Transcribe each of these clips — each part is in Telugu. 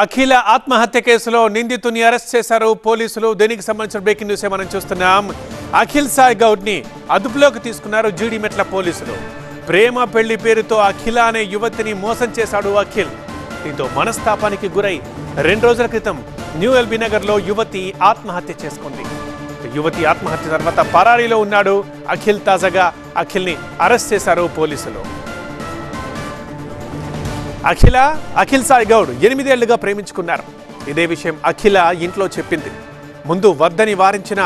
అఖిల ఆత్మహత్య కేసులో నిందితుని అరెస్ట్ చేశారు పోలీసులు. దీనికి సంబంధించిన బ్రేకింగ్ న్యూస్ మనం చూస్తున్నాం. అఖిల్ సాయి గౌడ్ ని అదుపులోకి తీసుకున్నారు జీడిమెట్ల పోలీసులు. ప్రేమ పెళ్లి పేరుతో అఖిల అనే యువతిని మోసం చేశాడు అఖిల్. దీంతో మనస్తాపానికి గురై 2 రోజుల క్రితం న్యూ ఎల్బీ నగర్ లో యువతి ఆత్మహత్య చేసుకుంది. యువతి ఆత్మహత్య తర్వాత పరారీలో ఉన్నాడు అఖిల్. తాజాగా అఖిల్ ని అరెస్ట్ చేశారు పోలీసులు. అఖిల్ సాయి గౌడ్ 8 ఏళ్లుగా ప్రేమించుకున్నారు. ఇదే విషయం అఖిల ఇంట్లో చెప్పింది. ముందు వద్దని వారించిన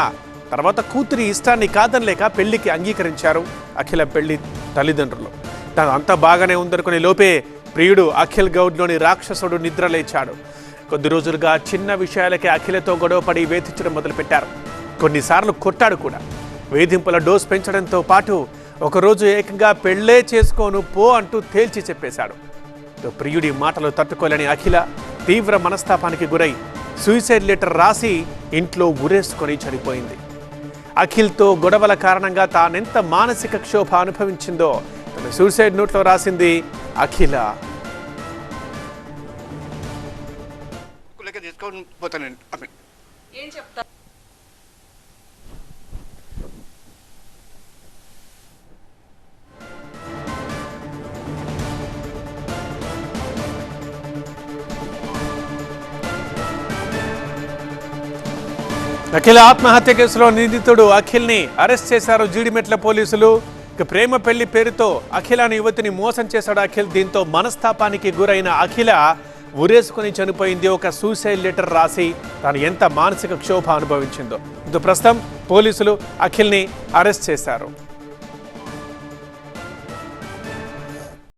తర్వాత కూతురి ఇష్టాన్ని కాదనలేక పెళ్లికి అంగీకరించారు అఖిల పెళ్లి తల్లిదండ్రులు. తను అంతా బాగానే ఉందనుకునే లోపే ప్రియుడు అఖిల్ గౌడ్లోని రాక్షసుడు నిద్రలేచాడు. కొద్ది రోజులుగా చిన్న విషయాలకే అఖిలతో గొడవపడి వేధించడం మొదలుపెట్టారు. కొన్నిసార్లు కొట్టాడు కూడా. వేధింపుల డోస్ పెంచడంతో పాటు ఒకరోజు ఏకంగా పెళ్లే చేసుకోను పో అంటూ తేల్చి చెప్పేశాడు. ప్రియుడి మాటలు తట్టుకోలేని అఖిల తీవ్ర మనస్తాపానికి గురై సూసైడ్ లెటర్ రాసి ఇంట్లో ఉరేసుకొని చనిపోయింది. అఖిల్తో గొడవల కారణంగా తానెంత మానసిక క్షోభ అనుభవించిందో తన సూసైడ్ నోట్లో రాసింది అఖిల. అఖిల ఆత్మహత్య కేసులో నిందితుడు అఖిల్ని అరెస్ట్ చేశారు జీడిమెట్ల పోలీసులు. ప్రేమ పెళ్లి పేరుతో అఖిల అనే యువతిని మోసం చేశాడు అఖిల్. దీంతో మనస్తాపానికి గురైన అఖిల ఉరేసుకొని చనిపోయింది. ఒక సూసైడ్ లెటర్ రాసి తాను ఎంత మానసిక క్షోభ అనుభవించిందో. ప్రస్తుతం పోలీసులు అఖిల్ని అరెస్ట్ చేశారు.